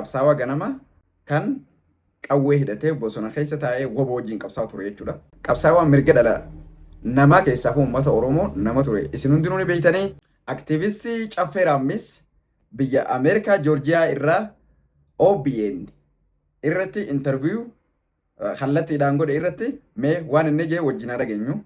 qabsaawaa ganama kan qawwee hidhatee bosona keessa taa'ee woboo wajjin qabsaa'u ture jechuudha. Qabsaawaan mirga dhala namaa keessaa fi uummata Oromoo nama ture. Isin hundinuu ni beektanii aktiivistii Caffee Raammis biyya Ameerikaa Joorjiyaa irraa OBN irratti interviyuu kallattiidhaan godhe irratti mee waan inni jee wajjin dhageenyu.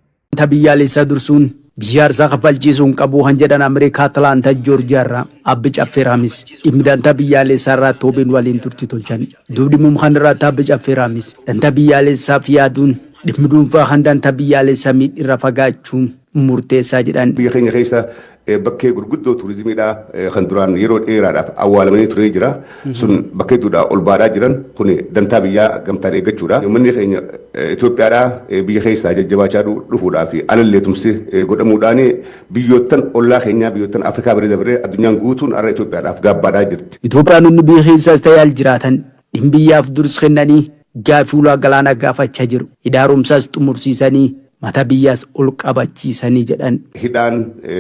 Biyyaalessa dursuun biyyaarsaa kafalchiisuun qabu kan jedhan Ameerikaa Atlaantaa Joorjiyaa irraa Abbi Caffee Raammis dhimmi dantaa biyyaalessaa irraa OBN waliin turtii tolchan. Dubbi mumkaan irraa Abbi Caffee Raammis dantaa biyyaalessaaf yaaduun dhimmi dhuunfaa kan dantaa biyyaalessaa miidhirra fagaachuun murteessaa jedhan. Biyya keenya keessa bakkee gurguddoo turizimiidhaa kan duraan yeroo dheeraadhaaf awwaalamanii turee jira. Sun bakkee duudhaa ol baadaa jiran kun dantaa biyyaa gamtaan eeggachuudha. Uummanni keenya Itoophiyaadhaa biyya keessaa jajjabaachaa dhufuudhaa fi alallee tumsi godhamuudhaan biyyoottan ollaa keenyaa biyyoottan Afrikaa biree dabaree addunyaan guutuun har'a Itoophiyaadhaaf gaabbaadhaa jirti. Itoophiyaan hundi biyya keessaas ta'ee al jiraatan dhimmi biyyaaf dursa kennanii gaafii ulaa galaanaa gaafachaa jiru. Hidaarumsaas xumursiisanii mata biyyaas ol qabachiisanii jedhan. Hidhaan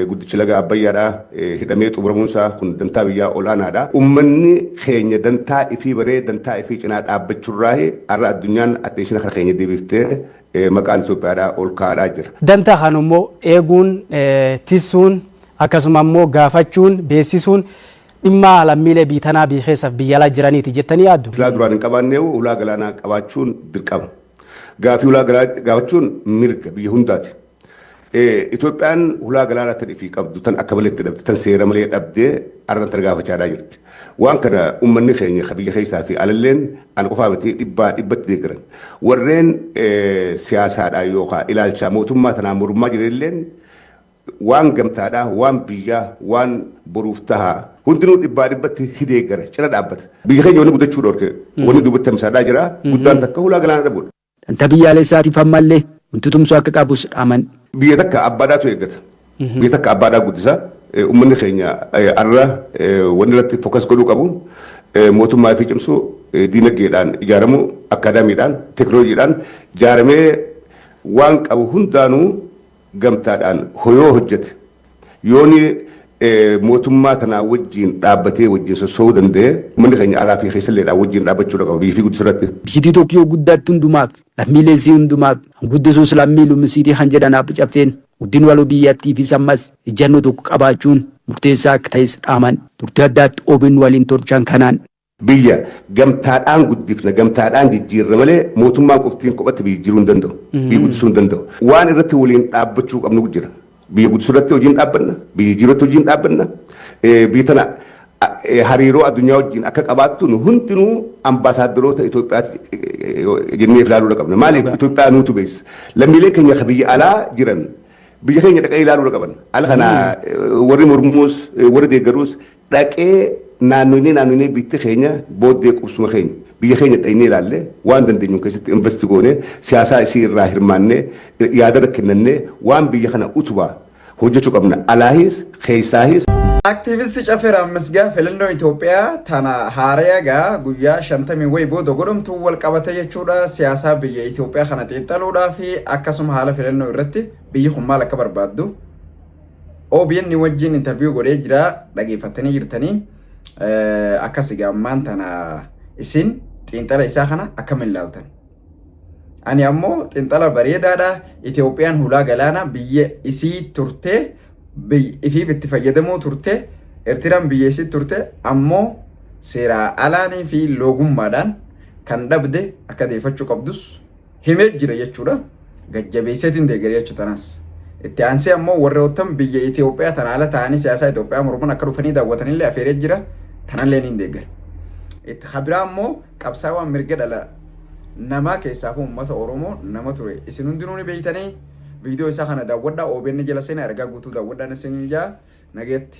guddicha laga Abbayyaadhaa hidhamee xumuramuunsaa kun dantaa biyyaa olaanaadha. Uummanni keenya dantaa ifii baree dantaa ifii cinaa dhaabbachuurraa har'a addunyaan atteeshina kana keenya deebiftee maqaan Itoophiyaadhaa ol kaa'aa jira. Dantaa kana immoo eeguun tisuun akkasuma immoo gaafachuun beeksisuun dhimma lammiilee biitanaa biyya keessaaf biyya alaa jiraniiti jettanii yaaddu. Ulaa duraan hin qabaannee ulaa galaanaa qabaachuun dirqama. Gaafii ulaa galaanaa qabaachuun mirga biyya hundaati. Itoophiyaan ulaa galaanaa tan ifii qabdu tan akka malee dhabde tan seera malee dhabdee har'an tan gaafachaadhaa jirti. Waan kana uummanni keenya biyya keessaa fi alalleen an qofaa bitee dhibbatti deeggaran. Warreen siyaasaadhaa yookaan ilaalcha mootummaa tanaa mormaa jireelleen waan gamtaadhaa waan biyyaa waan boruuf tahaa hundinuu dhibbatti hideeggara cina dhaabbata. Biyya keenya wanni guddachuu dhorke wanni duubatti hamsaadhaa jira guddaan takka ulaa galaanaa dhabuudha. Dantaa biyyaalessaatiif ammallee wanti tumsuu akka qabus dhaaman. Biyya takka abbaadhaatu eeggata. Biyya takka abbaadhaa guddisa. Uummanni keenya har'a wanni irratti fokas godhuu qabu mootummaa fi cimsuu diinagdeedhaan ijaaramuu akaadaamiidhaan teekinooloojiidhaan ijaaramee waan qabu hundaanuu gamtaadhaan hoyoo hojjete yooni mootummaa tanaa wajjin dhaabbatee wajjin soso'uu danda'e uummanni keenya alaa fi keessalleedhaan wajjin dhaabbachuu qaba biyya fi guddisirratti. Biyyi Itoophiyoo guddaatti hundumaaf lammiilee isii hundumaaf guddisuus lammii lummisiitii kan jedhan Abbi Caffeen guddin waloo biyyattii fi sammas ijannoo tokko qabaachuun murteessaa akka ta'es dhaaman turtii addaatti OBN waliin tolchan kanaan. Biyya gamtaadhaan guddifna gamtaadhaan jijjiirra malee mootummaan qoftiin kophatti biyya jiruu hin danda'u. Biyya guddisuu hin danda'u. Waan irratti waliin dhaabbachuu qabnu jira. Biyya guddisuu irratti hojiin dhaabbanna. Biyya jijjiiruu irratti hojiin dhaabbanna. Biyya tana hariiroo addunyaa wajjin akka qabaattu nu hundinuu ambaasaaddoroota Itoophiyaatti jennee ilaaluu qabna. Maaliif Itoophiyaa nuutu beessa. Lammiileen keenya biyya alaa jiran biyya keenya dhaqee ilaaluu qabna. Ala kana warri mormuus warri deeggaruus dhaqee naannolee biyya keenya booddee qubsuma keenya biyya keenya dhaynee ilaallee waan dandeenyu keessatti investi goonee siyaasaa isii irraa hirmaannee yaada kennannee waan biyya kana utubaa hojjechuu qabna alaahis keessaahis. Aktiivistii Caffee Raammis filannoo Itoophiyaa tana haarayaa guyyaa 50 wayii booda godhamtu wal qabate jechuudha. Siyaasaa biyya Itoophiyaa kana xiinxaluudhaa fi akkasuma haala filannoo irratti biyyi kun maal akka barbaaddu OBN wajjin interviyuu godhee jira dhageeffattanii jirtanii. Akkas gammaan tana isin xiinxala isaa kana akkamiin ilaaltan? Ani ammoo xiinxala bareedaadha. Itoophiyaan ulaa galaanaa biyya isii turte ifiif itti fayyadamuu turte Eertiraan biyya isii turte ammoo seeraa alaanii fi loogummaadhaan kan dhabde akka deeffachuu qabdus himee jira jechuudha. Gajjabeesseetiin deeggaree jechuutanas. Itti aansee ammoo warroottan biyya Itoophiyaa tana ala ta'anii siyaasaa Itoophiyaa morman akka dhufanii daawwatanillee afeeree jira. Tanallee ni deeggara. Itti habiraa ammoo qabsaawaan mirga dhala namaa keessaaf uummata Oromoo nama ture. Isin hundinuu ni beektanii viidiyoo isaa kana daawwadhaa OBN jala seenaa ergaa guutuu daawwadhaan isin jaa nageetti.